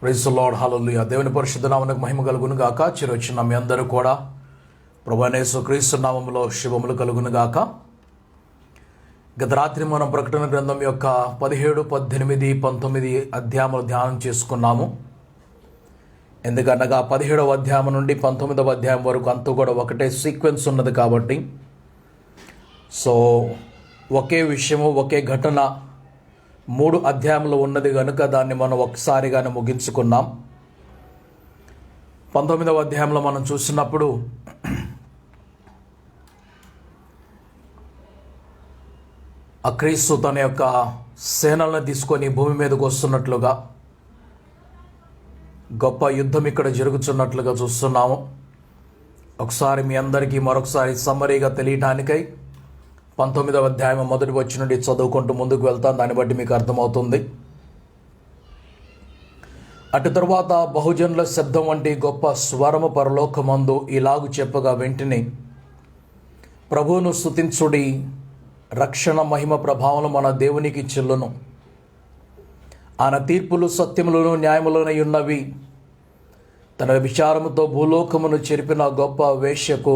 Praise the lord, హల్లెలూయా. దేవుని పరిశుద్ధ నామమునకు మహిమ కలుగును గాక. చిరొచ్చిన మీ అందరూ కూడా ప్రభువైన యేసుక్రీస్తు నామములో శుభములు కలుగును గాక. గత రాత్రి మనం ప్రకటన గ్రంథం యొక్క 17, 18, 19 అధ్యాయములు ధ్యానం చేసుకున్నాము. ఎందుకనగా 17వ అధ్యాయం నుండి 19వ అధ్యాయం వరకు అంతా కూడా ఒకటే సీక్వెన్స్ ఉన్నది కాబట్టి, సో ఒకే విషయము ఒకే ఘటన 3 అధ్యాయంలో ఉన్నది కనుక దాన్ని మనం ఒకసారిగానే ముగించుకున్నాం. 19వ అధ్యాయంలో మనం చూసినప్పుడు ఆ క్రీస్తు తన యొక్క సేనలను తీసుకొని భూమి మీదకు వస్తున్నట్లుగా గొప్ప యుద్ధం ఇక్కడ జరుగుతున్నట్లుగా చూస్తున్నాము. ఒకసారి మీ అందరికీ మరొకసారి సమ్మరీగా తెలియటానికై 19వ అధ్యాయం మొదటి వచ్చి నుండి చదువుకుంటూ ముందుకు వెళ్తాను. దాన్ని బట్టి మీకు అర్థమవుతుంది. అటు తరువాత బహుజనుల శబ్దం వంటి గొప్ప స్వరము పరలోకమందు ఇలాగు చెప్పగా వెంటనే, ప్రభువును స్తుతించుడి, రక్షణ మహిమ ప్రభావం మన దేవునికి చెల్లును. ఆయన తీర్పులు సత్యములను న్యాయములనై ఉన్నవి. తన విచారముతో భూలోకమును చెరిపిన గొప్ప వేశ్యకు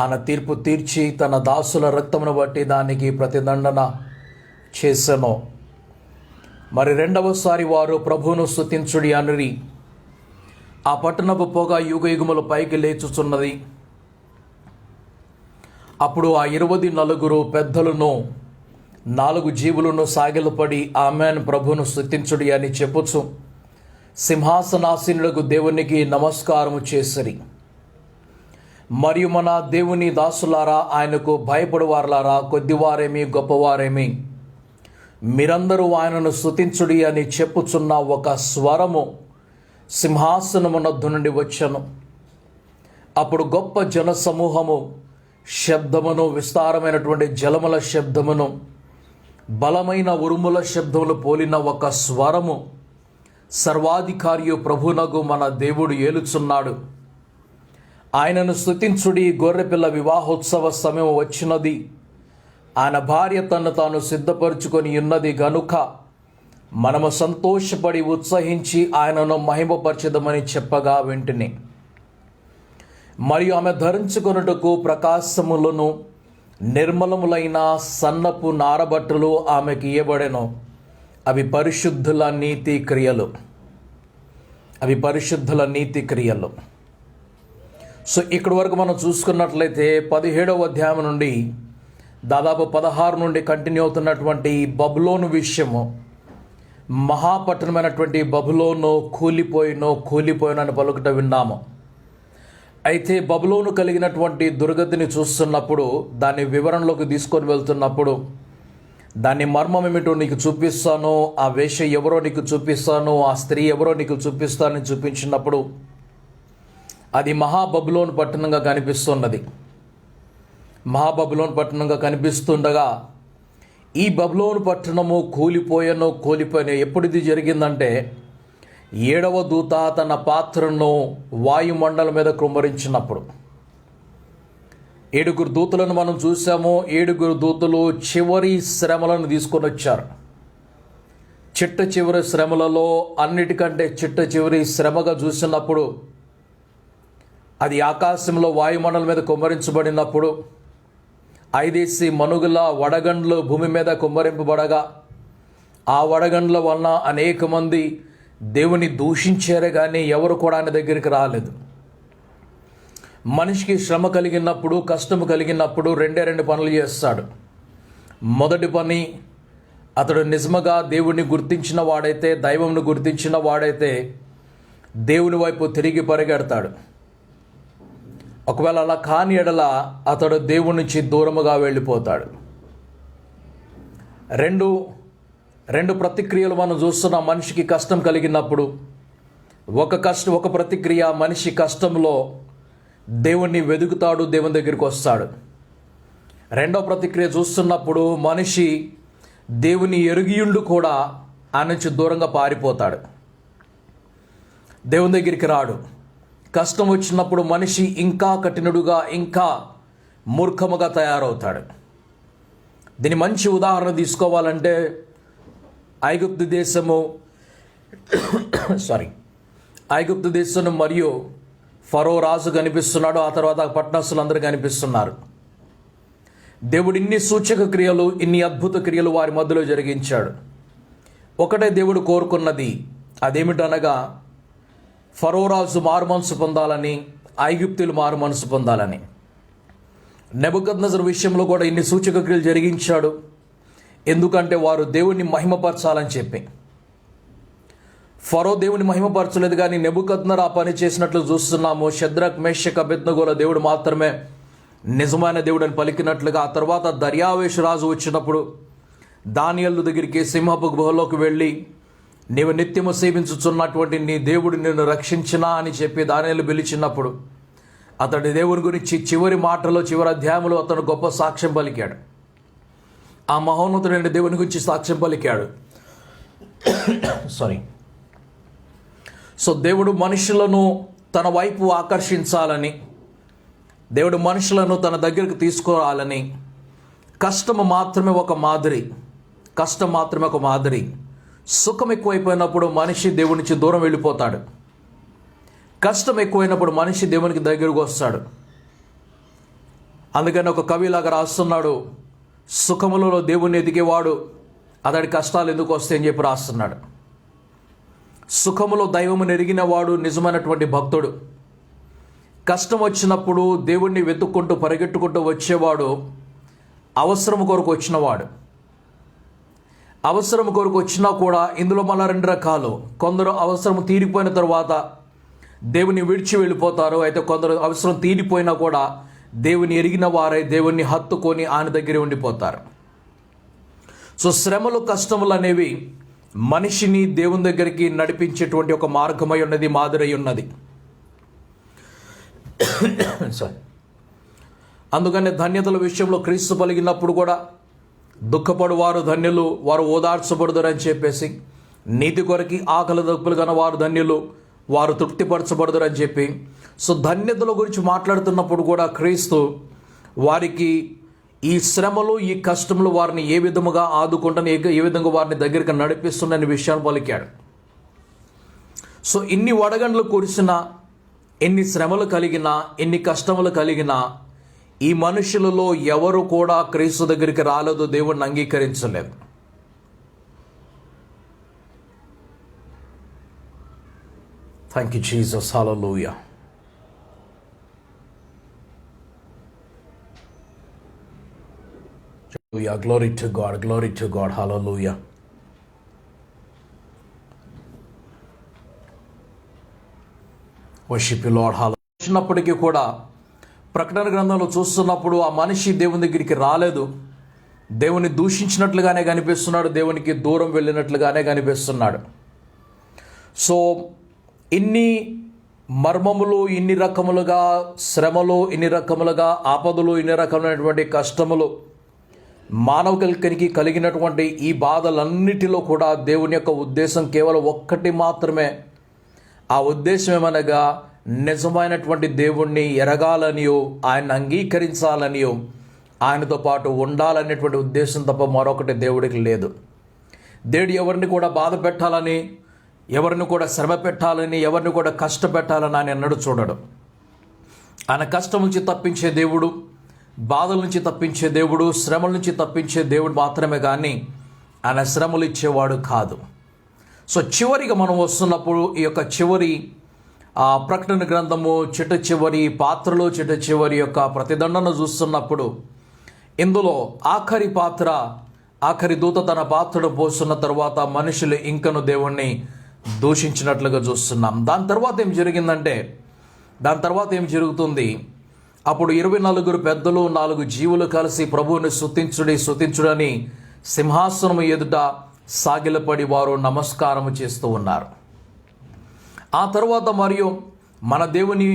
ఆయన తీర్పు తీర్చి తన దాసుల రక్తమును బట్టి దానికి ప్రతిదండన చేసెను. మరి రెండవసారి వారు ప్రభువును స్తుతించుడి అనిరి. ఆ పట్టణపు పొగ యుగయుగముల పైకి లేచుచున్నది. అప్పుడు ఆ 24 పెద్దలను 4 జీవులను సాగిలపడి ఆమెన్ ప్రభువును స్తుతించుడి అని చెప్పుచు సింహాసనాసీనులకు దేవునికి నమస్కారము చేసిరి. మరియు మన దేవుని దాసులారా, ఆయనకు భయపడువారులారా, కొద్దివారేమి గొప్పవారేమి, మీరందరూ ఆయనను స్తుతించుడి అని చెప్పుచున్న ఒక స్వరము సింహాసనమునొద్దు నుండి వచ్చెను. అప్పుడు గొప్ప జన సమూహము శబ్దమును, విస్తారమైనటువంటి జలముల శబ్దమును, బలమైన ఉరుముల శబ్దములు పోలిన ఒక స్వరము, సర్వాధికారియు ప్రభునగు మన దేవుడు ఏలుచున్నాడు, ఆయనను స్తుతించుడి, గొర్రెపిల్ల వివాహోత్సవ సమయం వచ్చినది, ఆయన భార్య తను తాను సిద్ధపరుచుకొని ఉన్నది గనుక మనము సంతోషపడి ఉత్సహించి ఆయనను మహిమపరచెదమని చెప్పగా వెంటనే, మరియు ఆమె ధరించుకొనుటకు ప్రకాశములను నిర్మలములైన సన్నపు నారబట్టలు ఆమెకి ఇయ్యబడెను. అవి పరిశుద్ధుల నీతి క్రియలు. సో ఇక్కడి వరకు మనం చూసుకున్నట్లయితే 17వ అధ్యాయం నుండి దాదాపు 16 నుండి కంటిన్యూ అవుతున్నటువంటి బబులోను విషయము, మహాపట్టణమైనటువంటి బబులోను కూలిపోయినని పలుకుట విన్నాము. అయితే బబులోను కలిగినటువంటి దుర్గతిని చూస్తున్నప్పుడు, దాని వివరణలోకి తీసుకొని వెళ్తున్నప్పుడు, దాని మర్మం ఏమిటో నీకు చూపిస్తాను, ఆ వేశ్య ఎవరో నీకు చూపిస్తాను, ఆ స్త్రీ ఎవరో నీకు చూపిస్తానని చూపించినప్పుడు అది మహాబబులోను పట్టణంగా కనిపిస్తున్నది. మహాబబులోను పట్టణంగా కనిపిస్తుండగా ఈ బబులోను పట్టణము కూలిపోయాను. ఎప్పుడు ఇది జరిగిందంటే, 7వ దూత తన పాత్రను వాయుమండలం మీద కృమ్మరించినప్పుడు. 7 దూతలను మనం చూసాము. 7 దూతలు చివరి శ్రమలను తీసుకొని వచ్చారు. చిట్ట చివరి శ్రమలలో అన్నిటికంటే చిట్ట చివరి శ్రమగా చూసినప్పుడు, అది ఆకాశంలో వాయుమండలం మీద కుమ్మరించబడినప్పుడు 5 మనుగుల వడగండ్లు భూమి మీద కుమ్మరింపబడగా, ఆ వడగండ్ల వలన అనేక మంది దేవుని దూషించారే కానీ ఎవరు కూడా ఆయన దగ్గరికి రాలేదు. మనిషికి శ్రమ కలిగినప్పుడు, కష్టము కలిగినప్పుడు 2 పనులు చేస్తాడు. మొదటి పని, అతడు నిజముగా దేవుణ్ణి గుర్తించిన వాడైతే, దైవంను గుర్తించిన వాడైతే దేవుని వైపు తిరిగి పరిగెడతాడు. ఒకవేళ అలా కాని ఎడల అతడు దేవుడి నుంచి దూరముగా వెళ్ళిపోతాడు. రెండు ప్రతిక్రియలు మనం చూస్తున్నాం. మనిషికి కష్టం కలిగినప్పుడు ఒక ప్రతిక్రియ, మనిషి కష్టంలో దేవుణ్ణి వెతుకుతాడు, దేవుని దగ్గరికి వస్తాడు. రెండో ప్రతిక్రియ చూస్తున్నప్పుడు మనిషి దేవుని ఎరిగియుండు కూడా ఆయన నుంచి దూరంగా పారిపోతాడు, దేవుని దగ్గరికి రాడు. కష్టం వచ్చినప్పుడు మనిషి ఇంకా కఠినుడుగా, ఇంకా మూర్ఖముగా తయారవుతాడు. దీని మంచి ఉదాహరణ తీసుకోవాలంటే, ఐగుప్తు దేశము ఐగుప్తు దేశం మరియు ఫరో రాజు కనిపిస్తున్నాడు. ఆ తర్వాత పట్టణస్తులు అందరూ కనిపిస్తున్నారు. దేవుడు ఇన్ని సూచక క్రియలు, ఇన్ని అద్భుత క్రియలు వారి మధ్యలో జరిగించాడు. ఒకటే దేవుడు కోరుకున్నది, అదేమిటనగా ఫరో రాజు మారుమనసు పొందాలని, ఐగుప్తులు మారుమనసు పొందాలని. నెబుకద్నెజరు విషయంలో కూడా ఇన్ని సూచక క్రియలు జరిగించాడు. ఎందుకంటే వారు దేవుణ్ణి మహిమపరచాలని చెప్పి. ఫరో దేవుని మహిమపరచలేదు, కానీ నెబుకద్నెజరు ఆ పని చేసినట్లు చూస్తున్నాము. షద్రక్, మేషక్, అబేద్నెగోల దేవుడు మాత్రమే నిజమైన దేవుడు అని పలికినట్లుగా. ఆ తర్వాత దర్యావేషు రాజు వచ్చినప్పుడు దానియేలు దగ్గరికి సింహపు గుహలోకి వెళ్ళి, నీవు నిత్యము సేవించుచున్నటువంటి నీ దేవుడు నిన్ను రక్షించినా అని చెప్పి దానియేలు పిలిచినప్పుడు అతడి దేవుని గురించి చివరి మాటలో, చివరి అధ్యాయంలో అతను గొప్ప సాక్ష్యం పలికాడు. ఆ మహోన్నతుడైన దేవుని గురించి సాక్ష్యం పలికాడు. సో దేవుడు మనుషులను తన వైపు ఆకర్షించాలని, దేవుడు మనుషులను తన దగ్గరికి తీసుకురావాలని, కష్టం మాత్రమే ఒక మాదిరి. సుఖం ఎక్కువైపోయినప్పుడు మనిషి దేవుడి నుంచి దూరం వెళ్ళిపోతాడు. కష్టం ఎక్కువైనప్పుడు మనిషి దేవునికి దగ్గరకు వస్తాడు. అందుకని ఒక కవిలాగా రాస్తున్నాడు, సుఖములలో దేవుణ్ణి ఎదిగేవాడు అతడి కష్టాలు ఎందుకు వస్తాయని చెప్పి రాస్తున్నాడు. సుఖములో దైవమును ఎరిగిన వాడు నిజమైనటువంటి భక్తుడు. కష్టం వచ్చినప్పుడు దేవుణ్ణి వెతుక్కుంటూ పరిగెట్టుకుంటూ వచ్చేవాడు అవసరం కొరకు వచ్చినవాడు. అవసరం కొరకు వచ్చినా కూడా ఇందులో మళ్ళీ రెండు రకాలు. కొందరు అవసరం తీరిపోయిన తర్వాత దేవుని విడిచి వెళ్ళిపోతారు. అయితే కొందరు అవసరం తీరిపోయినా కూడా దేవుని ఎరిగిన వారై దేవుణ్ణి హత్తుకొని ఆయన దగ్గర ఉండిపోతారు. సో శ్రమలు, కష్టములు అనేవి మనిషిని దేవుని దగ్గరికి నడిపించేటువంటి ఒక మార్గమై ఉన్నది, మాదిరై ఉన్నది. అందుకనే ధన్యతల విషయంలో క్రీస్తు పలిగినప్పుడు కూడా దుఃఖపడు వారు ధన్యులు, వారు ఓదార్చబడుదరని చెప్పేసి, నీతి కొరకి ఆకలి దప్పులు కన వారు ధన్యులు, వారు తృప్తిపరచబడుదరని చెప్పి. సో ధన్యతల గురించి మాట్లాడుతున్నప్పుడు కూడా క్రీస్తు వారికి ఈ శ్రమలు, ఈ కష్టములు వారిని ఏ విధముగా ఆదుకుంటాను, ఏ విధంగా వారిని దగ్గరికి నడిపిస్తున్న విషయాన్ని పలికాడు. సో ఇన్ని వడగండ్లు కురిసినా, ఎన్ని శ్రమలు కలిగినా, ఎన్ని కష్టములు కలిగినా ఈ మనుషులలో ఎవరు కూడా క్రీస్తు దగ్గరికి రాలేదు, దేవుణ్ణి అంగీకరించలేదు. Thank you Jesus, hallelujah. Glory to God, glory to God, hallelujah. Worship you Lord, hallelujah. వచ్చినప్పటికీ కూడా ప్రకటన గ్రంథంలో చూస్తున్నప్పుడు ఆ మనిషి దేవుని దగ్గరికి రాలేదు. దేవుని దూషించినట్లుగానే కనిపిస్తున్నాడు, దేవునికి దూరం వెళ్ళినట్లుగానే కనిపిస్తున్నాడు. సో ఇన్ని మర్మములు, ఇన్ని రకములుగా శ్రమలు, ఇన్ని రకములుగా ఆపదలు, ఇన్ని రకమైనటువంటి కష్టములు మానవులకి కలిగినటువంటి ఈ బాధలన్నిటిలో కూడా దేవుని యొక్క ఉద్దేశం కేవలం ఒక్కటి మాత్రమే. ఆ ఉద్దేశం ఏమనగా నిజమైనటువంటి దేవుణ్ణి ఎరగాలనియో, ఆయన అంగీకరించాలనియో, ఆయనతో పాటు ఉండాలనేటువంటి ఉద్దేశం తప్ప మరొకటి దేవుడికి లేదు. దేవుడు ఎవరిని కూడా బాధ పెట్టాలని, ఎవరిని కూడా శ్రమ పెట్టాలని, ఎవరిని కూడా కష్టపెట్టాలని ఆయన ఎన్నడూ చూడడు. ఆయన కష్టం నుంచి తప్పించే దేవుడు, బాధల నుంచి తప్పించే దేవుడు, శ్రమల నుంచి తప్పించే దేవుడు మాత్రమే, కానీ ఆయన శ్రమలు ఇచ్చేవాడు కాదు. సో చివరిగా మనం వస్తున్నప్పుడు ఈ యొక్క చివరి ప్రకటన గ్రంథము చిట్ట చివరి పాత్రలో చిట్ట చివరి యొక్క ప్రతిదండన చూస్తున్నప్పుడు ఇందులో ఆఖరి దూత తన పాత్రను పోస్తున్న తర్వాత మనుషులు ఇంకను దేవుణ్ణి దూషించినట్లుగా చూస్తున్నాం. దాని తర్వాత ఏం జరుగుతుంది? అప్పుడు 24 పెద్దలు 4 జీవులు కలిసి ప్రభువుని స్తుతించుడని సింహాసనం ఎదుట సాగిలపడి వారు నమస్కారము చేస్తూ ఉన్నారు. ఆ తర్వాత మరియు మన దేవుని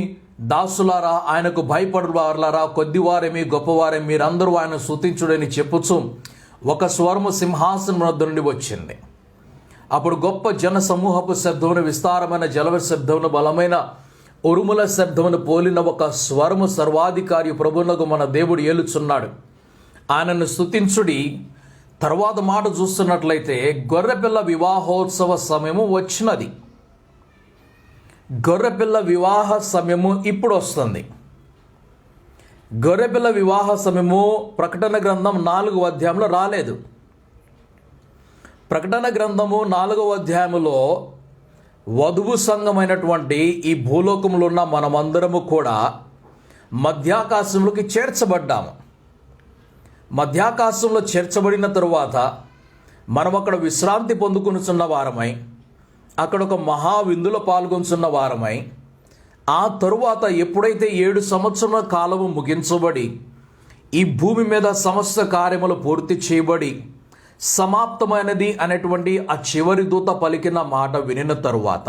దాసులారా, ఆయనకు భయపడు వారులారా, కొద్దివారేమి గొప్పవారే, మీరందరూ ఆయన స్తుతించుడని చెప్పుచు ఒక స్వరము సింహాసనం వద్ద నుండి వచ్చింది. అప్పుడు గొప్ప జన సమూహపు శబ్దమును, విస్తారమైన జలవ శబ్దమును, బలమైన ఉరుముల శబ్దమును పోలిన ఒక స్వరము, సర్వాధికారి ప్రభువునకు మన దేవుడు ఏలుచున్నాడు, ఆయనను స్తుతించుడి, తర్వాత మాట చూస్తున్నట్లయితే గొర్రెపిల్ల వివాహోత్సవ సమయము వచ్చినది. గొర్రెపిల్ల వివాహ సమయము ఇప్పుడు వస్తుంది. గొర్రెపిల్ల వివాహ సమయము ప్రకటన గ్రంథం 4వ అధ్యాయంలో రాలేదు. ప్రకటన గ్రంథము 4వ అధ్యాయములో వధువు సంఘమైనటువంటి ఈ భూలోకంలో ఉన్న మనమందరము కూడా మధ్యాకాశంలోకి చేర్చబడ్డాము. మధ్యాకాశంలో చేర్చబడిన తరువాత మనం అక్కడ విశ్రాంతి పొందుకునిచున్న వారమై, అక్కడ ఒక మహావిందులో పాల్గొంచున్న వారమై, ఆ తరువాత ఎప్పుడైతే 7 సంవత్సరాల కాలము ముగించబడి ఈ భూమి మీద సమస్త కార్యములు పూర్తి చేయబడి సమాప్తమైనది అనేటువంటి ఆ చివరి దూత పలికిన మాట వినిన తరువాత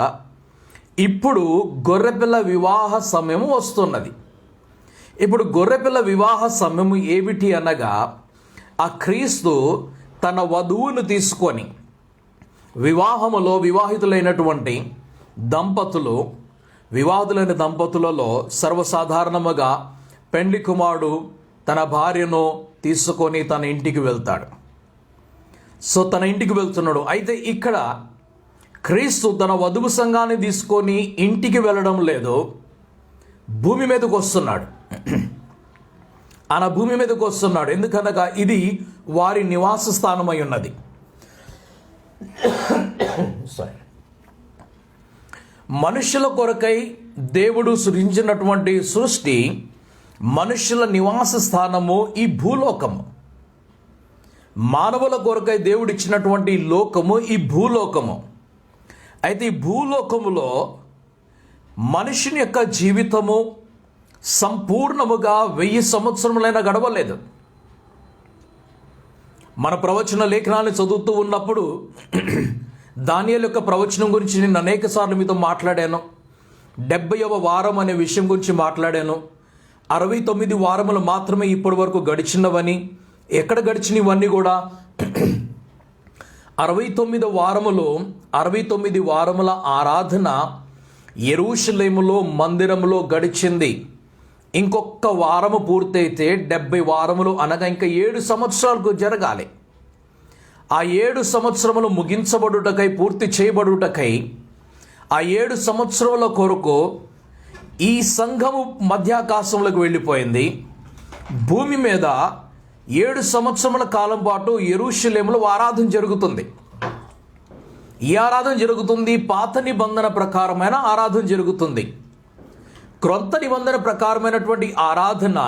ఇప్పుడు గొర్రెపిల్ల వివాహ సమయం వస్తున్నది. ఇప్పుడు గొర్రెపిల్ల వివాహ సమయము ఏమిటి అనగా, ఆ క్రీస్తు తన వధువును తీసుకొని వివాహములో వివాహితులైన దంపతులలో సర్వసాధారణముగా పెండ్లి కుమారుడు తన భార్యను తీసుకొని తన ఇంటికి వెళ్తాడు. సో తన ఇంటికి వెళ్తున్నాడు. అయితే ఇక్కడ క్రీస్తు తన వధువు సంఘాన్ని తీసుకొని ఇంటికి వెళ్ళడం లేదు, భూమి మీదకు వస్తున్నాడు. ఆయన భూమి మీదకు వస్తున్నాడు. ఎందుకనగా ఇది వారి నివాస స్థానమై ఉన్నది. మనుషుల కొరకై దేవుడు సృజించినటువంటి సృష్టి, మనుషుల నివాస స్థానము ఈ భూలోకము. మానవుల కొరకై దేవుడు ఇచ్చినటువంటి లోకము ఈ భూలోకము. అయితే ఈ భూలోకములో మనుషుని యొక్క జీవితము సంపూర్ణముగా 1000 సంవత్సరములైనా గడవలేదు. మన ప్రవచన లేఖనాన్ని చదువుతూ ఉన్నప్పుడు దానియేలు యొక్క ప్రవచనం గురించి నేను అనేక సార్లు మీతో మాట్లాడాను. 70వ వారం అనే విషయం గురించి మాట్లాడాను. 69 వారములు మాత్రమే ఇప్పటి వరకు గడిచినవని, ఎక్కడ గడిచినవన్నీ కూడా 69 వారముల ఆరాధన యెరూషలేములో మందిరములో గడిచింది. ఇంకొక వారము పూర్తయితే 70 వారములు అనగా ఇంకా 7 సంవత్సరాలకు జరగాలి. ఆ 7 సంవత్సరములు ముగించబడుటకై, పూర్తి చేయబడుటకై, ఆ 7 సంవత్సరముల కొరకు ఈ సంఘము మధ్యాకాశంలోకి వెళ్ళిపోయింది. భూమి మీద 7 సంవత్సరముల కాలం పాటు యెరూషలేములో ఆరాధన జరుగుతుంది. ఈ ఆరాధన జరుగుతుంది పాత నిబంధన ప్రకారమైన ఆరాధన జరుగుతుంది. క్రొత్త నిబంధన ప్రకారమైనటువంటి ఆరాధన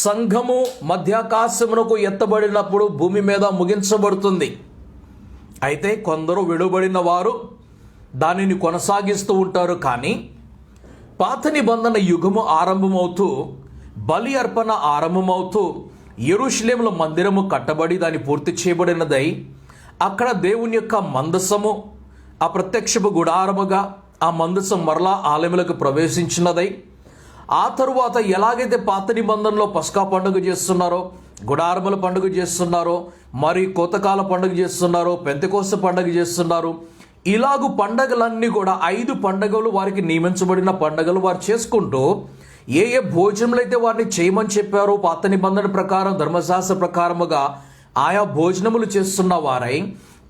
సంఘము మధ్యాకాశమునకు ఎత్తబడినప్పుడు భూమి మీద ముగించబడుతుంది. అయితే కొందరు విడుబడిన వారు దానిని కొనసాగిస్తూ ఉంటారు. కానీ పాత నిబంధన యుగము ఆరంభమవుతూ, బలి అర్పణ ఆరంభమవుతూ, యెరూషలేములో మందిరము కట్టబడి దాన్ని పూర్తి చేయబడినదై, అక్కడ దేవుని యొక్క మందసము ఆ ప్రత్యక్షపు గుడారముగా ఆ మందసం మరలా ఆలయములకు ప్రవేశించినదై, ఆ తరువాత ఎలాగైతే పాత నిబంధనలో పస్కా పండుగ చేస్తున్నారో, గుడారముల పండుగ చేస్తున్నారో, మరి కోతకాల పండుగ చేస్తున్నారో, పెంతెకోస్తు పండుగ చేస్తున్నారు. ఇలాగు పండగలన్నీ కూడా 5 పండుగలు వారికి నియమించబడిన పండుగలు వారు చేసుకుంటూ ఏ భోజనములు అయితే వారిని చేయమని చెప్పారో పాత నిబంధన ప్రకారం, ధర్మశాస్త్ర ప్రకారముగా ఆయా భోజనములు చేస్తున్న వారై,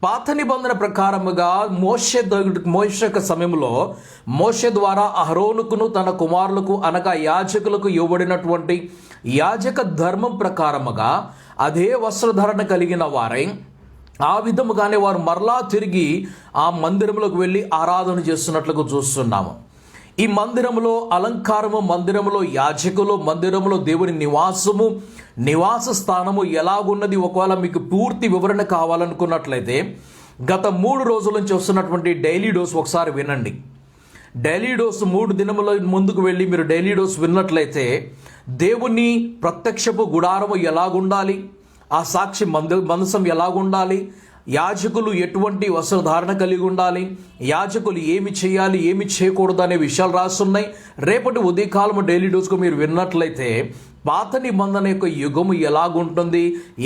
పాత నిబంధన ప్రకారముగా మోషే యొక్క సమయంలో మోషే ద్వారా అహరోనుకును తన కుమారులకు అనగా యాజకులకు ఇవ్వబడినటువంటి యాజక ధర్మం ప్రకారముగా అదే వస్త్రధారణ కలిగిన వారై, ఆ విధముగానే వారు మరలా తిరిగి ఆ మందిరంలోకి వెళ్ళి ఆరాధన చేస్తున్నట్లుగా చూస్తున్నాము. ఈ మందిరములో అలంకారము, మందిరములో యాజకులు, మందిరములో దేవుని నివాస స్థానము ఎలాగున్నది, ఒకవేళ మీకు పూర్తి వివరణ కావాలనుకున్నట్లయితే గత 3 రోజుల నుంచి వస్తున్నటువంటి డైలీ డోస్ ఒకసారి వినండి. డైలీ డోస్ 3 దినముల ముందుకు వెళ్ళి మీరు డైలీ డోస్ విన్నట్లయితే దేవుని ప్రత్యక్షపు గుడారము ఎలాగుండాలి, ఆ సాక్షి మందసం ఎలాగుండాలి, యాజకులు ఎటువంటి వస్త్రధారణ కలిగి ఉండాలి, యాజకులు ఏమి చేయాలి, ఏమి చేయకూడదు అనే విషయాలు రాస్తున్నాయి. రేపటి ఉదయకాలము డైలీ డోస్కు మీరు విన్నట్లయితే పాత నిబంధన యొక్క యుగము ఎలాగుంటుంది,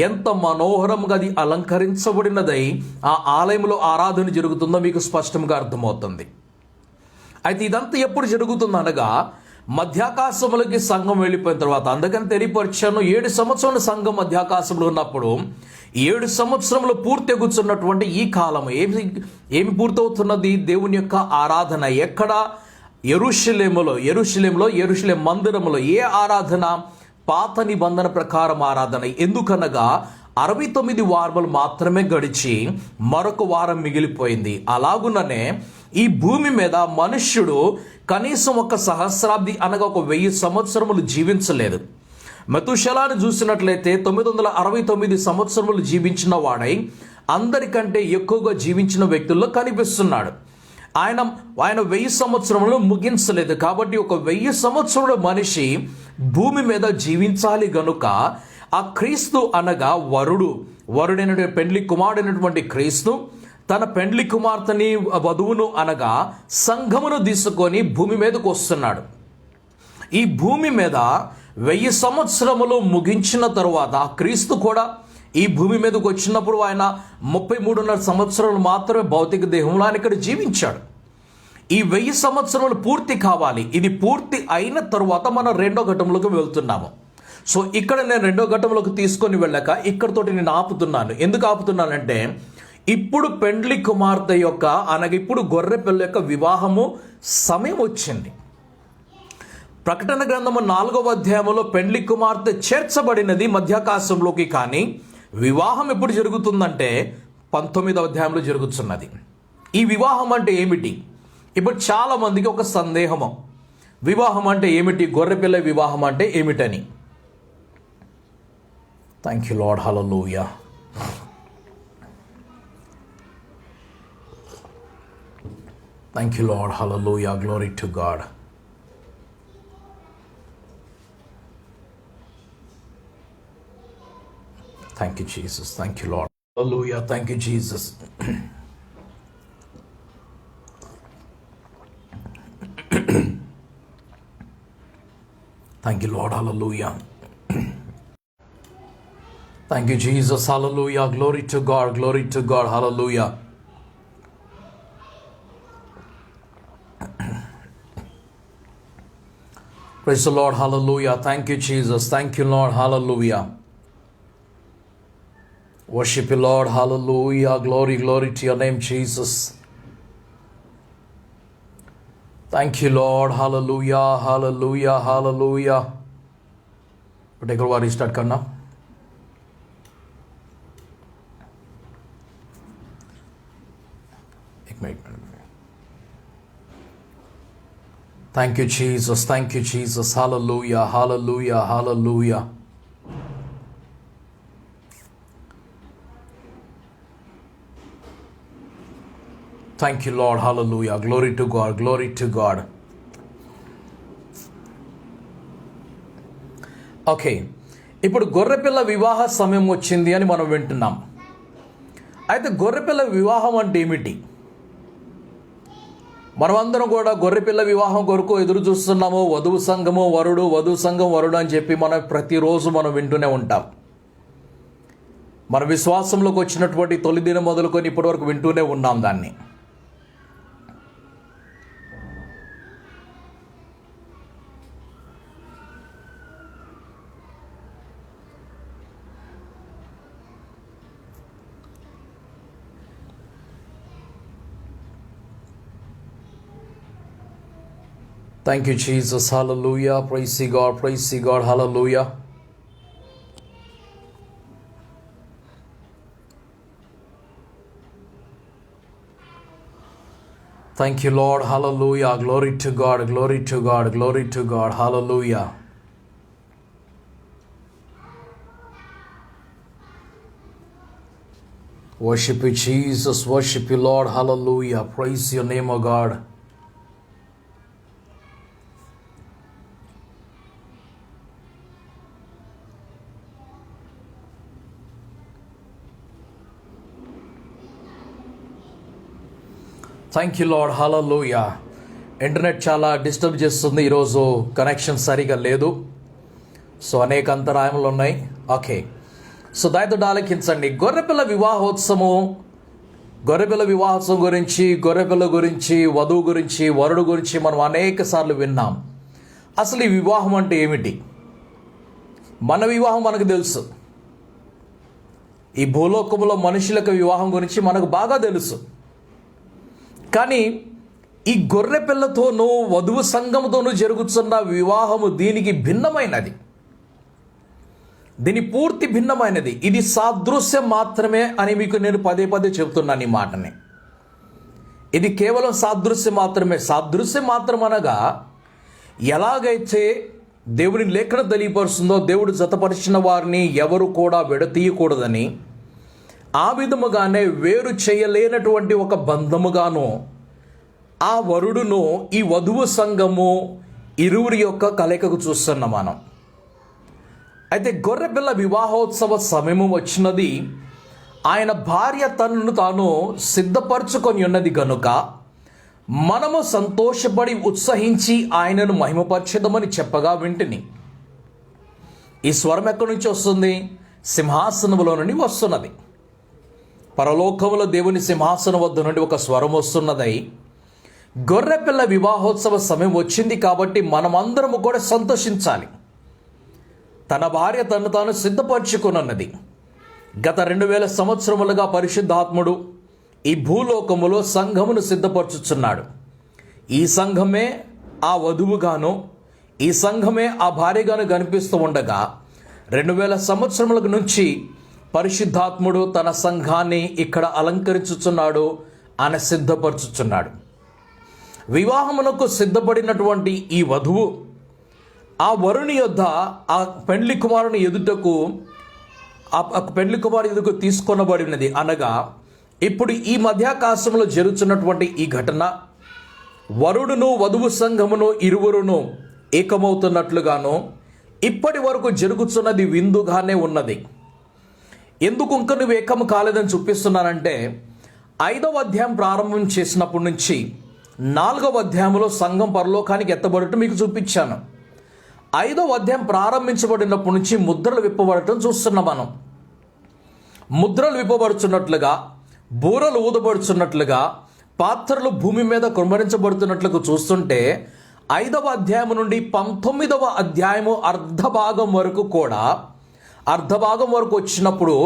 ఎంత మనోహరంగా అది అలంకరించబడినదై ఆ ఆలయంలో ఆరాధన జరుగుతుందో మీకు స్పష్టంగా అర్థమవుతుంది. అయితే ఇదంతా ఎప్పుడు జరుగుతుంది అనగా మధ్యాకాశములకి సంఘం వెళ్ళిపోయిన తర్వాత, అందుకని తెలియపరిచాను, 7 సంవత్సరాల సంఘం మధ్యాకాశంలో ఉన్నప్పుడు 7 సంవత్సరములు పూర్తి ఎగుతున్నటువంటి ఈ కాలం ఏమి పూర్తవుతున్నది? దేవుని యొక్క ఆరాధన. ఎక్కడ? యెరూషలేములో యెరూషలేం మందిరములో. ఏ ఆరాధన? పాత నిబంధన ప్రకారం ఆరాధన. ఎందుకనగా 69 వారములు మాత్రమే గడిచి మరొక వారం మిగిలిపోయింది. అలాగుననే ఈ భూమి మీద మనుష్యుడు కనీసం 1 సహస్రాబ్ది అనగా 1000 సంవత్సరములు జీవించలేదు. మెతుషెలాను చూసినట్లయితే 969 సంవత్సరములు జీవించిన వాడై అందరికంటే ఎక్కువగా జీవించిన వ్యక్తుల్లో కనిపిస్తున్నాడు. ఆయన 1000 సంవత్సరములు ముగించలేదు. కాబట్టి 1000 సంవత్సరముల మనిషి భూమి మీద జీవించాలి గనుక ఆ క్రీస్తు అనగా వరుడైన పెండ్లి కుమారుడైనటువంటి క్రీస్తు తన పెండ్లి కుమార్తెని, వధువును అనగా సంఘమును తీసుకొని భూమి మీదకు వస్తున్నాడు. ఈ భూమి మీద 1000 సంవత్సరములు ముగించిన తరువాత ఆ క్రీస్తు కూడా ఈ భూమి మీదకు వచ్చినప్పుడు ఆయన 33.5 సంవత్సరాలు మాత్రమే భౌతిక దేహంలో ఆయన ఇక్కడ జీవించాడు. ఈ 1000 సంవత్సరములు పూర్తి కావాలి. ఇది పూర్తి అయిన తరువాత మనం 2వ ఘట్టంలోకి వెళ్తున్నాము. సో ఇక్కడ నేను 2వ ఘట్టంలోకి తీసుకొని వెళ్ళాక ఇక్కడతోటి నేను ఆపుతున్నాను. ఎందుకు ఆపుతున్నానంటే, ఇప్పుడు పెండ్లి కుమార్తె యొక్క అనగా ఇప్పుడు గొర్రె పిల్ల యొక్క వివాహము సమయం వచ్చింది. ప్రకటన గ్రంథము 4వ అధ్యాయంలో పెండ్లి కుమార్తె చేర్చబడినది మధ్యాకాశంలోకి. కానీ వివాహం ఎప్పుడు జరుగుతుందంటే 19వ అధ్యాయంలో జరుగుతున్నది. ఈ వివాహం అంటే ఏమిటి? ఇప్పుడు చాలా మందికి ఒక సందేహము, వివాహం అంటే ఏమిటి, గొర్రెపిల్ల వివాహం అంటే ఏమిటని. Thank you lord, hallelujah. Thank you lord, hallelujah, glory to God. Thank you, Jesus. Thank you, Lord. Hallelujah. Thank you, Jesus. Thank you, Lord. Hallelujah. Thank you, Jesus. Hallelujah. Glory to God. Glory to God. Hallelujah. Praise the Lord. Hallelujah. Thank you, Jesus. Thank you, Lord. Hallelujah. Worship you, Lord. Hallelujah. Glory, glory to your name, Jesus. Thank you, Lord. Hallelujah. Hallelujah. Hallelujah. But एक बार start करना. एक minute. Thank you, Jesus. Thank you, Jesus. Hallelujah. Hallelujah. Hallelujah. Thank you, Lord. Hallelujah. Glory to God. Glory to God. Okay, ఇప్పుడు గొర్రెపిల్ల వివాహ సమయం వచ్చింది అని మనం వింటున్నాం. అయితే గొర్రెపిల్ల వివాహం అంటే ఏమిటి? మనమందరం కూడా గొర్రెపిల్ల వివాహం కొరకు ఎదురు చూస్తున్నాము. వధువు సంఘము వరుడు, వధువు సంఘం వరుడు అని చెప్పి మనం ప్రతిరోజు మనం వింటూనే ఉంటాం. మన విశ్వాసంలోకి వచ్చినటువంటి తొలి దినం మొదలుకొని ఇప్పటి వరకు వింటూనే ఉన్నాం దాన్ని. Thank you, Jesus. Hallelujah. Praise the God. Praise the God. Hallelujah. Thank you, Lord. Hallelujah. Glory to God. Glory to God. Glory to God. Hallelujah. Worship you, Jesus. Worship you, Lord. Hallelujah. Praise your name, O God. Thank you lord, hallelujah. Internet చాలా disturb చేస్తుంది ఈరోజు, connection సరిగా లేదు. So అనేక అంతరాయములు ఉన్నాయి. Okay, so దయతో ఆలకించండి. గొర్రెపిల్ల వివాహోత్సవం గురించి, గొర్రెపిల్ల గురించి, వధువు గురించి, వరుడు గురించి మనం అనేక సార్లు విన్నాం. అసలు ఈ వివాహం అంటే ఏమిటి? మన వివాహం మనకు తెలుసు. ఈ భూలోకంలో మనుషులకు వివాహం గురించి మనకు బాగా తెలుసు. కానీ ఈ గొర్రె పిల్లతోనూ వధువు సంఘముతోనూ జరుగుతున్న వివాహము దీనికి భిన్నమైనది. దీని పూర్తి భిన్నమైనది. ఇది సాదృశ్యం మాత్రమే అని మీకు నేను పదే పదే చెబుతున్నాను ఈ మాటని. ఇది కేవలం సాదృశ్యం మాత్రమే. సాదృశ్యం మాత్రం అనగా ఎలాగైతే దేవుని లేఖనం తెలియపరుస్తుందో, దేవుడు జతపరిచిన వారిని ఎవరు కూడా విడతీయకూడదని, ఆ విధముగానే వేరు చేయలేనటువంటి ఒక బంధముగాను ఆ వరుడును ఈ వధువు సంఘము ఇరువురి యొక్క కలయికకు చూస్తున్నాం మనం. అయితే గొర్రెపిల్ల వివాహోత్సవ సమయము వచ్చినది. ఆయన భార్య తనను తాను సిద్ధపరచుకొని ఉన్నది గనుక మనము సంతోషపడి ఉత్సహించి ఆయనను మహిమపరచెదమని చెప్పగా వింటిని. ఈ స్వరం ఎక్కడి నుంచి వస్తుంది? సింహాసనములో నుండి వస్తున్నది. పరలోకములో దేవుని సింహాసనం వద్ద నుండి ఒక స్వరం వస్తున్నదై, గొర్రెపిల్ల వివాహోత్సవ సమయం వచ్చింది కాబట్టి మనమందరము కూడా సంతోషించాలి. తన భార్య తను తాను సిద్ధపరచుకున్నది. గత 2000 సంవత్సరములుగా పరిశుద్ధాత్ముడు ఈ భూలోకములో సంఘమును సిద్ధపరచుచున్నాడు. ఈ సంఘమే ఆ వధువుగాను, ఈ సంఘమే ఆ భార్యగాను కనిపిస్తూ ఉండగా 2000 సంవత్సరముల నుంచి పరిశుద్ధాత్ముడు తన సంఘాన్ని ఇక్కడ అలంకరించుచున్నాడు, ఆయన సిద్ధపరచుచున్నాడు. వివాహమునకు సిద్ధపడినటువంటి ఈ వధువు ఆ వరుని యొద్ద ఆ పెండ్లి కుమారుని ఎదుటకు తీసుకొనబడినది. అనగా ఇప్పుడు ఈ మధ్యాకాశంలో జరుగుతున్నటువంటి ఈ ఘటన వరుడును వధువు సంఘమును ఇరువురును ఏకమవుతున్నట్లుగాను ఇప్పటి వరకు జరుగుతున్నది విందుగానే ఉన్నది. ఎందుకు ఇంకా నువ్వు ఏకము కాలేదని చూపిస్తున్నానంటే, 5వ అధ్యాయం ప్రారంభం చేసినప్పటి నుంచి 4వ అధ్యాయంలో సంఘం పరలోకానికి ఎత్తబడటం మీకు చూపించాను. 5వ అధ్యాయం ప్రారంభించబడినప్పటి నుంచి ముద్రలు విప్పబడటం చూస్తున్నాం మనం. ముద్రలు విప్పబడుచున్నట్లుగా, బూరలు ఊదబడుచున్నట్లుగా, పాత్రలు భూమి మీద కుమ్మరించబడుతున్నట్లుగా చూస్తుంటే 5వ అధ్యాయం నుండి 19వ అధ్యాయము అర్ధభాగం వరకు వచ్చినప్పుడు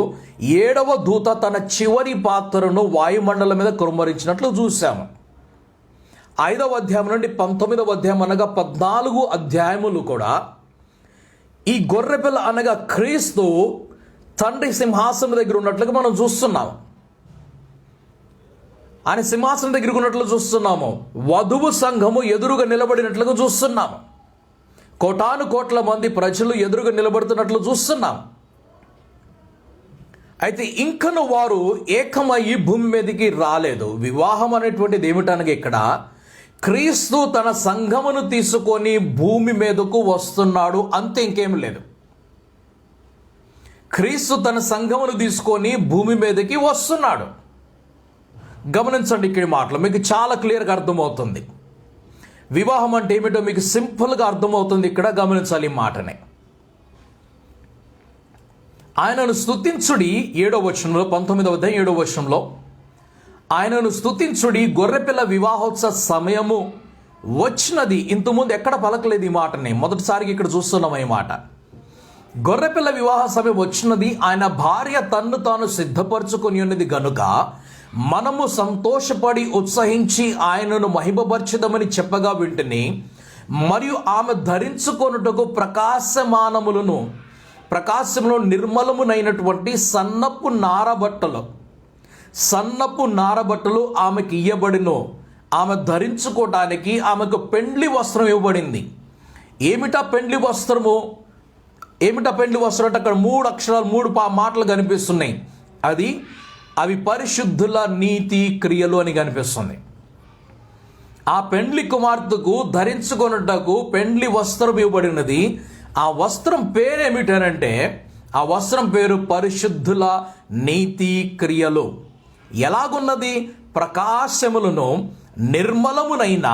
7వ దూత తన చివరి పాత్రను వాయుమండలం మీద కుమ్మరించినట్లు చూసాము. 5వ అధ్యాయం నుండి 19వ అధ్యాయం అనగా 14 అధ్యాయములు కూడా ఈ గొర్రెపిల్ల అనగా క్రీస్తు తండ్రి సింహాసనం దగ్గర ఉన్నట్లుగా మనం చూస్తున్నాము. ఆయన సింహాసనం దగ్గర ఉన్నట్లు చూస్తున్నాము. వధువు సంఘము ఎదురుగా నిలబడినట్లుగా చూస్తున్నాము. కోటాను కోట్ల మంది ప్రజలు ఎదురుగా నిలబడుతున్నట్లు చూస్తున్నాం. అయితే ఇంకను వారు ఏకమయ్యి భూమి మీదకి రాలేదు. వివాహం అనేటువంటిది ఏమిటనగా ఇక్కడ క్రీస్తు తన సంఘమును తీసుకొని భూమి మీదకు వస్తున్నాడు, అంతే, ఇంకేం లేదు. క్రీస్తు తన సంఘమును తీసుకొని భూమి మీదకి వస్తున్నాడు. గమనించండి, ఇక్కడ మాటలు మీకు చాలా క్లియర్గా అర్థమవుతుంది. వివాహం అంటే ఏమిటో మీకు సింపుల్గా అర్థమవుతుంది. ఇక్కడ గమనించాలి ఈ మాటని. ఆయనను స్తుతించుడి 7వ వచనంలో, 19వ అధ్యాయం 7వ వచనంలో, ఆయనను స్తుతించుడి గొర్రెపిల్ల వివాహోత్సవ సమయము వచ్చినది. ఇంతకుముందు ఎక్కడ పలకలేదు ఈ మాటని, మొదటిసారిగా ఇక్కడ చూస్తున్నాం ఈ మాట. గొర్రెపిల్ల వివాహ సమయం వచ్చినది, ఆయన భార్య తన్ను తాను సిద్ధపరచుకొని ఉన్నది గనుక మనము సంతోషపడి ఉత్సహించి ఆయనను మహిమపరచుదామని చెప్పగా వింటిని. మరియు ఆమె ధరించుకొనుటకు ప్రకాశంలో నిర్మలమునైనటువంటి సన్నపు నారబట్టలు ఆమెకి ఇయ్యబడిను. ఆమె ధరించుకోవటానికి ఆమెకు పెండ్లి వస్త్రం ఇవ్వబడింది. ఏమిటా పెండ్లి వస్త్రము అంటే అక్కడ 3 అక్షరాలు 3 మాటలు కనిపిస్తున్నాయి. అవి పరిశుద్ధుల నీతి క్రియలు అని కనిపిస్తుంది. ఆ పెండ్లి కుమార్తెకు ధరించుకొనుటకు పెండ్లి వస్త్రం ఇవ్వబడినది. ఆ వస్త్రం పేరు ఏమిటనంటే, ఆ వస్త్రం పేరు పరిశుద్ధుల నీతి క్రియలు. ఎలాగున్నది? ప్రకాశములను నిర్మలమునైన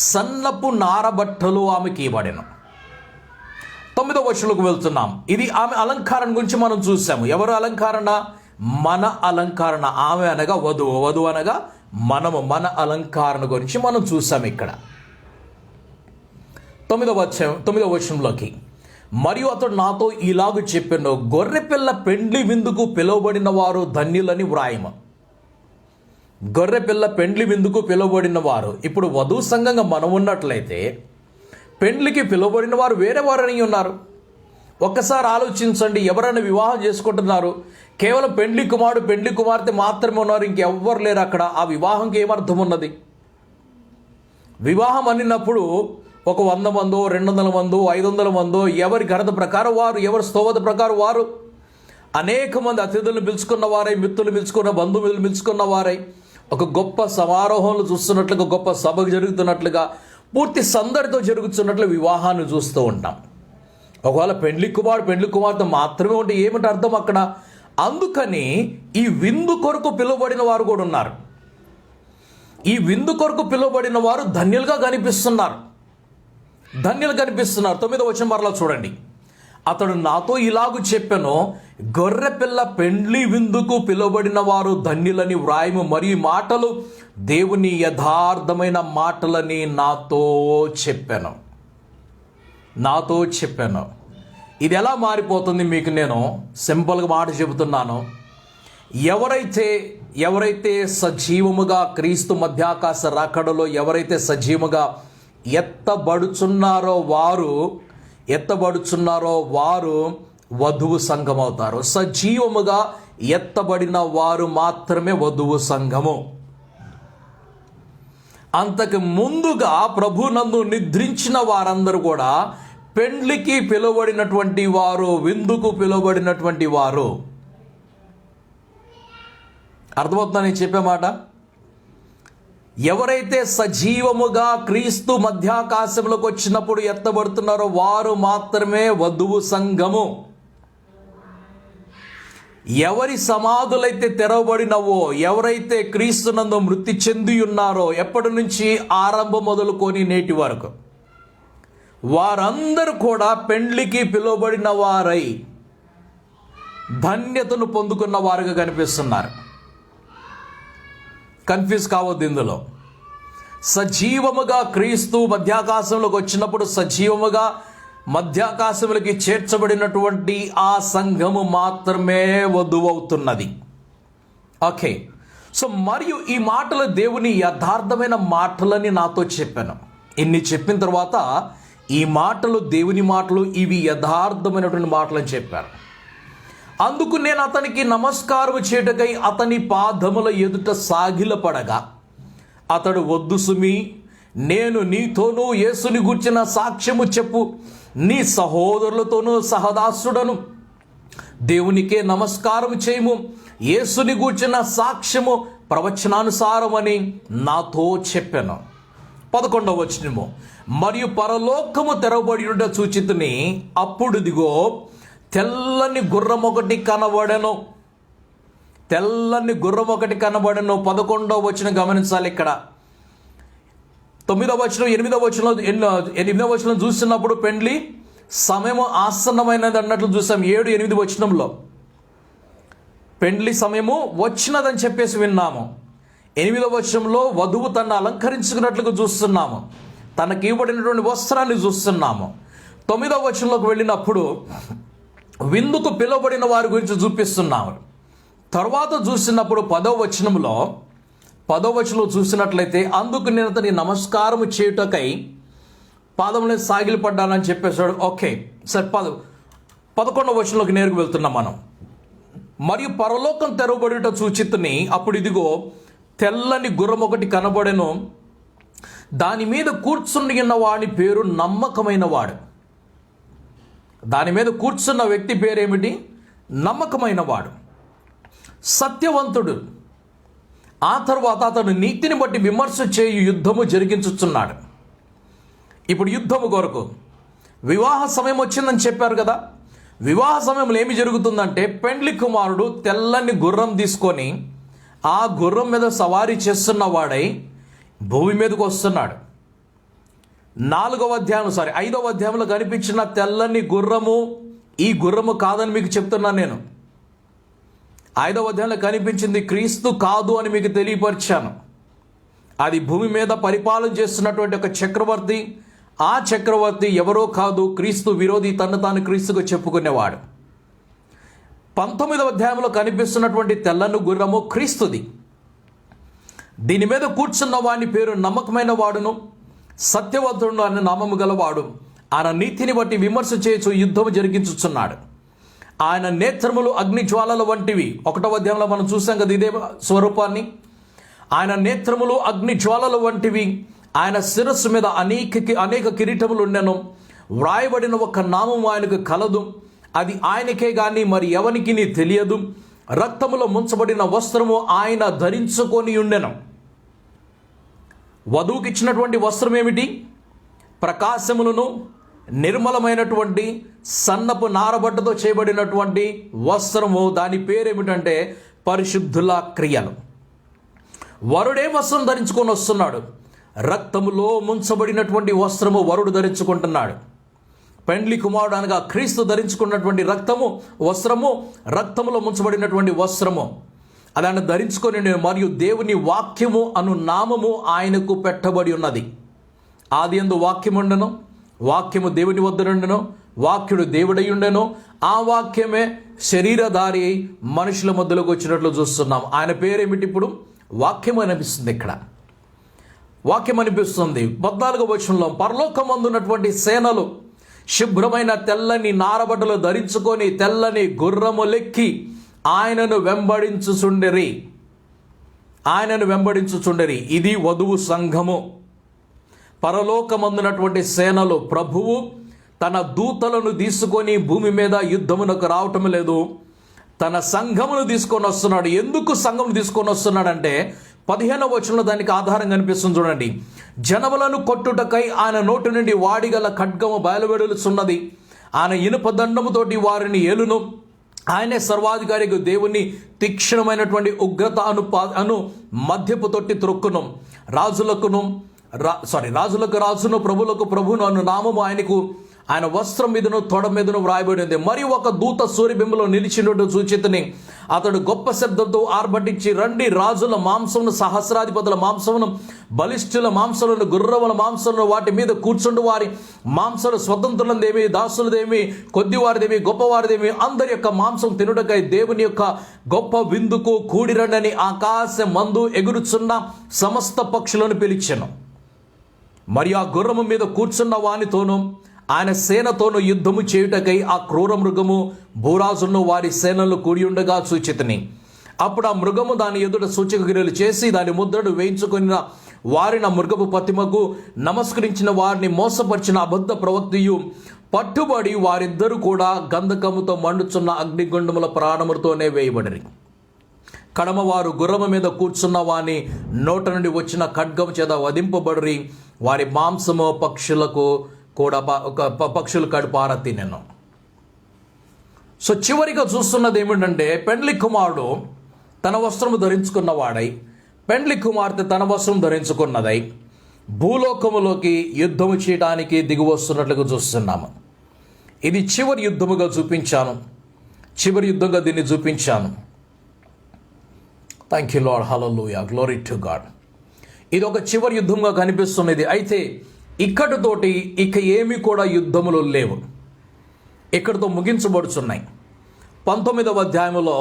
సన్నపు నారబట్టలు ఆమెకి ఇవ్వబడెను. 9వ వచనంలోకి వెళ్తున్నాం. ఇది ఆమె అలంకారం గురించి మనం చూసాము. ఎవరు అలంకరణ? మన అలంకరణ. ఆమె అనగా వధువు, వధువు అనగా మనము. మన అలంకరణ గురించి మనం చూసాము ఇక్కడ. 9వ వచనంలోకి, మరియు అతడు నాతో ఇలాగ చెప్పాను, గొర్రెపిల్ల పెండ్లి విందుకు పిలువబడిన వారు ధన్యులని వ్రాయము. గొర్రెపిల్ల పెండ్లి విందుకు పిలువబడిన వారు, ఇప్పుడు వధువు సంఘంగా మనం ఉన్నట్లయితే పెండ్లికి పిలువబడిన వారు వేరే వారని ఉన్నారు. ఒక్కసారి ఆలోచించండి, ఎవరైనా వివాహం చేసుకుంటున్నారు, కేవలం పెండ్లి కుమారుడు పెండ్లి కుమార్తె మాత్రమే ఉన్నారు, ఇంకెవ్వరు లేరు అక్కడ. ఆ వివాహంకి ఏమర్థం ఉన్నది? వివాహం అనినప్పుడు ఒక 100 మందో 200 మందో 500 మందో, ఎవరి ఘనత ప్రకారం వారు, ఎవరి స్తోమత ప్రకారం వారు, అనేక మంది అతిథులను పిలుచుకున్న వారై, మిత్రులు పిలుచుకున్న, బంధువులు పిలుచుకున్న వారై, ఒక గొప్ప సమారోహంలో చూస్తున్నట్లుగా, గొప్ప సభ జరుగుతున్నట్లుగా, పూర్తి సందడితో జరుగుతున్నట్లు వివాహాన్ని చూస్తూ ఉంటాం. ఒకవేళ పెండ్లి కుమారుడు పెండ్లి కుమార్తె మాత్రమే ఉంటే ఏమిటి అర్థం అక్కడ? అందుకని ఈ విందు కొరకు పిలువబడిన వారు కూడా ఉన్నారు. ఈ విందు కొరకు పిలువబడిన వారు ధన్యులుగా కనిపిస్తున్నారు. 9వ వచనం మరలా చూడండి. అతడు నాతో ఇలాగు చెప్పెను, గొర్రెపిల్ల పెండ్లి విందుకు పిలువబడిన వారు ధన్యులని వ్రాయము, మరియు మాటలు దేవుని యథార్థమైన మాటలని నాతో చెప్పాను. ఇది ఎలా మారిపోతుంది మీకు నేను సింపుల్గా మాట చెబుతున్నాను. ఎవరైతే సజీవముగా క్రీస్తు మధ్యాకాశ రాకడలో ఎవరైతే సజీవముగా ఎత్తబడుచున్నారో వారు వధువు సంఘం అవుతారు. సజీవముగా ఎత్తబడిన వారు మాత్రమే వధువు సంఘము. అంతకు ముందుగా ప్రభునందు నిద్రించిన వారందరూ కూడా పెండ్లికి పిలువబడినటువంటి వారు, విందుకు పిలువబడినటువంటి వారు. అర్థమవుతుందా నేను చెప్పే మాట? ఎవరైతే సజీవముగా క్రీస్తు మధ్యాకాశంలోకి వచ్చినప్పుడు ఎత్తబడుతున్నారో వారు మాత్రమే వధువు సంఘము. ఎవరి సమాధులైతే తెరవబడినవో, ఎవరైతే క్రీస్తునందు మృతి చెంది ఉన్నారో, ఎప్పటి నుంచి ఆరంభం మొదలుకొని నేటి వరకు, వారందరూ కూడా పెండ్లికి పిలువబడిన వారై ధన్యతను పొందుకున్న వారుగా కనిపిస్తున్నారు. కన్ఫ్యూజ్ కావద్దు ఇందులో. సజీవముగా క్రీస్తు మధ్యాకాశంలోకి వచ్చినప్పుడు సజీవముగా మధ్యాకాశములకి చేర్చబడినటువంటి ఆ సంఘము మాత్రమే వధువవుతున్నది. ఓకే, సో మరియు ఈ మాటలు దేవుని యథార్థమైన మాటలని నాతో చెప్పాను. ఇన్ని చెప్పిన తర్వాత ఈ మాటలు దేవుని మాటలు, ఇవి యథార్థమైనటువంటి మాటలని చెప్పారు. అందుకు నేను అతనికి నమస్కారం చేయుటకై అతని పాదముల ఎదుట సాగిలపడగా, అతడు వద్దు సుమి, నేను నీతోనూ యేసుని గూర్చిన సాక్ష్యము చెప్పు, నీ సహోదరులతోనూ సహదాసుడను, దేవునికే నమస్కారం చేయము, యేసుని గూర్చిన సాక్ష్యము ప్రవచనానుసారమని నాతో చెప్పాను. 11వ వచనము, మరియు పరలోకము తెరవబడి ఉండ చూచితిని, అప్పుడు ఇదిగో తెల్లని గుర్రం ఒకటి కనబడెను. 11వ వచనం గమనించాలి. ఇక్కడ 9వ వచనం 8వ వచనం చూస్తున్నప్పుడు పెండ్లి సమయము ఆసన్నమైనది అన్నట్లు చూసాం. 7-8 వచనంలో పెండ్లి సమయము వచ్చినదని చెప్పేసి విన్నాము. 8వ వచనంలో వధువు తను అలంకరించుకున్నట్లుగా చూస్తున్నాము, తనకి ఇవ్వబడినటువంటి వస్త్రాన్ని చూస్తున్నాము. 9వ వచనంలోకి వెళ్ళినప్పుడు విందుకు పిలువబడిన వారి గురించి చూపిస్తున్నాము. తర్వాత చూసినప్పుడు 10వ వచనంలో చూసినట్లయితే, అందుకు నేను అతని నమస్కారం చేయుటకై పాదములే సాగిలపడ్డానని చెప్పేశాడు. ఓకే, సరే 11వ వచనంలోకి నేరుగా వెళ్తున్నాం మనం. మరియు పరలోకం తెరవబడుట చూచితిని, అప్పుడు ఇదిగో తెల్లని గుర్రం ఒకటి కనబడెను, దాని మీద కూర్చుని ఉన్న వాడి పేరు నమ్మకమైన వాడు. దాని మీద కూర్చున్న వ్యక్తి పేరేమిటి? నమ్మకమైన వాడు, సత్యవంతుడు. ఆ తర్వాత అతడు నీతిని బట్టి విమర్శ చేయు యుద్ధము జరిగించుచున్నాడు. ఇప్పుడు యుద్ధము కొరకు వివాహ సమయం వచ్చిందని చెప్పారు కదా. వివాహ సమయంలో ఏమి జరుగుతుందంటే, పెండ్లి కుమారుడు తెల్లని గుర్రం తీసుకొని ఆ గుర్రం మీద సవారీ చేస్తున్న వాడై భూమి మీదకు వస్తున్నాడు. 5వ అధ్యాయంలో కనిపించిన తెల్లని గుర్రము ఈ గుర్రము కాదని మీకు చెప్తున్నాను నేను. 5వ అధ్యాయంలో కనిపించింది క్రీస్తు కాదు అని మీకు తెలియపరిచాను. అది భూమి మీద పరిపాలన చేస్తున్నటువంటి ఒక చక్రవర్తి, ఆ చక్రవర్తి ఎవరో కాదు, క్రీస్తు విరోధి, తను తాను క్రీస్తుగా చెప్పుకునేవాడు. 19వ అధ్యాయంలో కనిపిస్తున్నటువంటి తెల్లని గుర్రము క్రీస్తుది. దీని మీద కూర్చున్న వాని పేరు నమ్మకమైన వాడును, సత్యవంతుడు అనే నామము గలవాడు. ఆయన నీతిని బట్టి విమర్శ చేయొచ్చు యుద్ధము జరిగించుచున్నాడు. ఆయన నేత్రములు అగ్ని జ్వాలల వంటివి. 1వ అధ్యాయంలో మనం చూసాం కదా ఇదే స్వరూపాన్ని. ఆయన నేత్రములు అగ్ని జ్వాలల వంటివి. ఆయన శిరస్సు మీద అనేక కిరీటములు ఉండెను. వ్రాయబడిన ఒక నామం ఆయనకు కలదు, అది ఆయనకే గాని మరి ఎవనికి తెలియదు. రక్తములో ముంచబడిన వస్త్రము ఆయన ధరించుకొని ఉండెను. వధువుకి ఇచ్చినటువంటి వస్త్రం ఏమిటి? ప్రకాశములను నిర్మలమైనటువంటి సన్నపు నారబట్టతో చేయబడినటువంటి వస్త్రము. దాని పేరేమిటంటే పరిశుద్ధుల క్రియలు. వరుడే వస్త్రం ధరించుకొని వస్తున్నాడు. రక్తములో ముంచబడినటువంటి వస్త్రము వరుడు ధరించుకుంటున్నాడు. పెండ్లి కుమారుడు అనగా క్రీస్తు ధరించుకున్నటువంటి వస్త్రము రక్తములో ముంచబడినటువంటి వస్త్రము అది ఆయన ధరించుకొని, మరియు దేవుని వాక్యము అను నామము ఆయనకు పెట్టబడి ఉన్నది. ఆది యందు వాక్యము ఉండెను, వాక్యము దేవుని వద్ద నుండెను, వాక్యుడు దేవుడై ఉండెను, ఆ వాక్యమే శరీరధారి అయి మనుషుల మధ్యలోకి వచ్చినట్లు చూస్తున్నాం. ఆయన పేరేమిటి? ఇప్పుడు వాక్యం అనిపిస్తుంది. ఇక్కడ వాక్యం అనిపిస్తుంది. 14వ వచనంలో పరలోకమందున్నటువంటి సేనలు శుభ్రమైన తెల్లని నారబట్టలు ధరించుకొని తెల్లని గుర్రములెక్కి ఆయనను వెంబడించుచుండరి. ఇది వధువు సంఘము. పరలోకమందునటువంటి సేనలు, ప్రభువు తన దూతలను తీసుకొని భూమి మీద యుద్ధమునకు రావటం లేదు, తన సంఘమును తీసుకొని వస్తున్నాడు. ఎందుకు సంఘమును తీసుకొని వస్తున్నాడంటే 15వ వచనంలో దానికి ఆధారం కనిపిస్తుంది. చూడండి, జనములను కొట్టుటకై ఆయన నోటి నుండి వాడిగల ఖడ్గము బయలువెడులుచున్నది. ఆయన ఇనుప దండముతోటి వారిని ఏలును. ఆయనే సర్వాధికారికి దేవుని తీక్షణమైనటువంటి ఉగ్రత అను మధ్యపు తొట్టి త్రొక్కును. రాజులకు రాజును, ప్రభులకు ప్రభును అను నామము ఆయనకు ఆయన వస్త్రం మీదను తొడ మీదను వ్రాయబడింది. మరి ఒక దూత సూర్యబింబలో నిలిచినట్టు సూచితని అతడు గొప్ప శబ్దంతో ఆర్భటించి, రండి, రాజుల మాంసమును, సహస్రాధిపతుల మాంసమును, బలిష్ఠుల మాంసములను, గుర్రముల మాంసములను, వాటి మీద కూర్చుండు వారి మాంసలు, స్వతంత్రులదేమి, దాసులదేమి, కొద్దివారిదేమి, గొప్పవారిదేమి, అందరి యొక్క మాంసం తినుటకై దేవుని యొక్క గొప్ప విందుకు కూడిరండని ఆకాశం మందు ఎగురుచున్న సమస్త పక్షులను పిలిచెను. మరియు ఆ గుర్రము మీద కూర్చున్న వానితోనూ ఆయన సేనతోనూ యుద్ధము చేయుటకై ఆ క్రూర మృగము భూరాజును వారి సేనలు కూడి ఉండగా సూచితని. అప్పుడు ఆ మృగము దాని ఎదుట సూచక క్రియలు చేసి దాని ముద్రను వేయించుకున్న వారిని ఆ మృగపు ప్రతిమకు నమస్కరించిన వారిని మోసపరిచిన అబద్ధ ప్రవక్తయు పట్టుబడి వారిద్దరూ కూడా గంధకముతో మండుచున్న అగ్నిగుండముల ప్రాణములతోనే వేయబడిరి. కడమవారు గుర్రము మీద కూర్చున్న వాని నోట నుండి వచ్చిన ఖడ్గము చేత వధింపబడిరి. వారి మాంసము పక్షులకు పక్షులు కడుపార తినెను. సో చివరిగా చూస్తున్నది ఏమిటంటే, పెండ్లి కుమారుడు తన వస్త్రము ధరించుకున్నవాడై, పెండ్లి కుమార్తె తన వస్త్రం ధరించుకున్నదై భూలోకములోకి యుద్ధము చేయడానికి దిగి వస్తున్నట్లుగా చూస్తున్నాము. ఇది చివరి యుద్ధముగా చూపించాను, చివరి యుద్ధంగా దీన్ని చూపించాను. Thank you lord, hallelujah, glory to God. ఇది ఒక చివరి యుద్ధంగా కనిపిస్తున్నది. అయితే ఇక్కడితోటి ఇక ఏమి కూడా యుద్ధములు లేవు, ఇక్కడితో ముగించబడుచున్నాయి. 19వ అధ్యాయంలో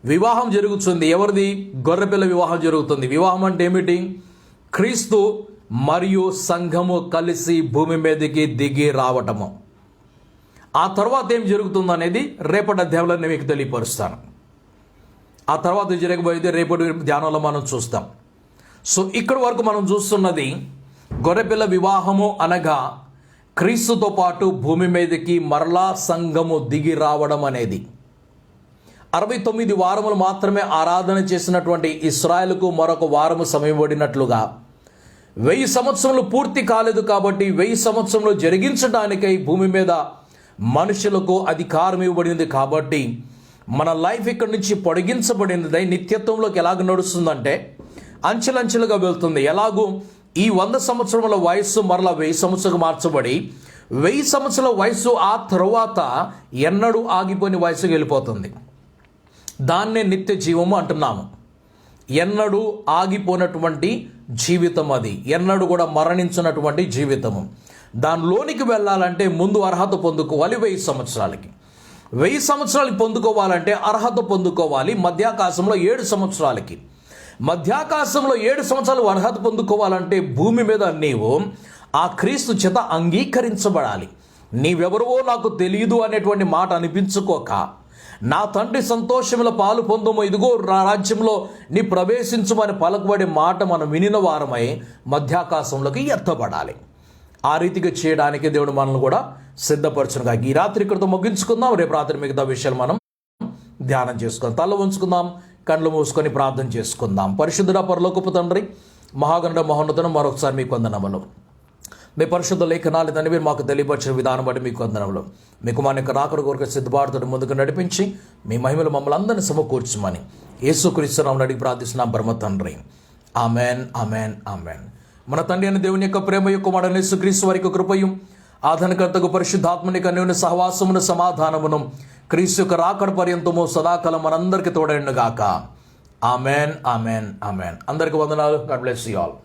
వివాహం జరుగుతుంది. ఎవరిది? గొర్రెపిల్ల వివాహం జరుగుతుంది. వివాహం అంటే ఏమిటి? క్రీస్తు మరియు సంఘము కలిసి భూమి మీదకి దిగి రావటము. ఆ తర్వాత ఏం జరుగుతుంది అనేది రేపటి అధ్యాయంలో నేను మీకు తెలియపరుస్తాను. ఆ తర్వాత జరగబోయేది రేపటి ధ్యానంలో మనం చూస్తాం. సో ఇక్కడి వరకు మనం చూస్తున్నది గొర్రెపిల్ల వివాహము అనగా క్రీస్తుతో పాటు భూమి మీదకి మరలా సంఘము దిగి రావడం అనేది. 69 వారములు మాత్రమే ఆరాధన చేసినటువంటి ఇశ్రాయేలుకు మరొక వారము సమయం పడినట్లుగా 1000 సంవత్సరములు పూర్తి కాలేదు. కాబట్టి 1000 సంవత్సరములు జరిగించడానికై భూమి మీద మనుషులకు అధికారం ఇవ్వబడింది. కాబట్టి మన లైఫ్ ఇక్కడి నుంచి పొడిగించబడినదై నిత్యత్వంలోకి ఎలాగ నడుస్తుందంటే అంచెలంచెలుగా వెళ్తుంది. ఎలాగూ ఈ 100 సంవత్సరముల వయస్సు మరలా 1000 సంవత్సరాలకు మార్చబడి 1000 సంవత్సరాల వయస్సు ఆ తరువాత ఎన్నడూ ఆగిపోయిన వయసుకు వెళ్ళిపోతుంది. దాన్నే నిత్య జీవము అంటున్నాము. ఎన్నడూ ఆగిపోయినటువంటి జీవితం, అది ఎన్నడూ కూడా మరణించినటువంటి జీవితము. దానిలోనికి వెళ్ళాలంటే ముందు అర్హత పొందుకోవాలి 1000 సంవత్సరాలకి. 1000 సంవత్సరాలకి పొందుకోవాలంటే అర్హత పొందుకోవాలి మధ్యాకాశంలో 7 సంవత్సరాలకి. మధ్యాకాశంలో 7 సంవత్సరాలు అర్హత పొందుకోవాలంటే భూమి మీద నీవు ఆ క్రీస్తు చేత అంగీకరించబడాలి. నీవెవరో నాకు తెలియదు అనేటువంటి మాట అనిపించుకోక, నా తండ్రి సంతోషంలో పాలు పొందుము, ఇదిగో రాజ్యంలో నీ ప్రవేశించుమని పలకబడే మాట మనం వినిన వారమై మధ్యాకాశంలోకి ఎత్తబడాలి. ఆ రీతిగా చేయడానికి దేవుడు మనల్ని కూడా సిద్ధపరచునుగా. ఈ రాత్రి ఇక్కడితో ముగించుకుందాం. రేపు రాత్రి మిగతా విషయాలు మనం ధ్యానం చేసుకుందాం. తల ఉంచుకుందాం, కళ్ళు మూసుకొని ప్రార్థన చేసుకుందాం. పరిశుద్ధుడ పరలోకపు తండ్రి, మహాగణుడ మహోన్నతుడు, మరొకసారి మీకు వందనములు. మీ పరిశుద్ధ లేఖనాలు తండ్రి మాకు తెలియపరిచిన విధానం బట్టి మీకు వందనములు. మీకు మన యొక్క రాకడ కొరకు సిద్ధపాటుతో ముందుకు నడిపించి మీ మహిమలు మమ్మల్ని అందరినీ సమకూర్చమని యేసుక్రీస్తు నామమున అడిగి ప్రార్థిస్తున్నాం పరమ తండ్రి. Amen, amen, amen. మన తండ్రి అయిన దేవుని యొక్క ప్రేమ యొక్క మన యేసుక్రీస్తు వారి యొక్క కృపయు ఆధానకర్తకు పరిశుద్ధాత్మనిక అన్యోన్య సహవాసమును సమాధానమును క్రీస్తు యొక్క రాకడ పర్యంతము సదాకాలం మనందరికీ తోడైండుగాక. Amen, amen, amen. అందరికీ వందనాలు. God bless you all.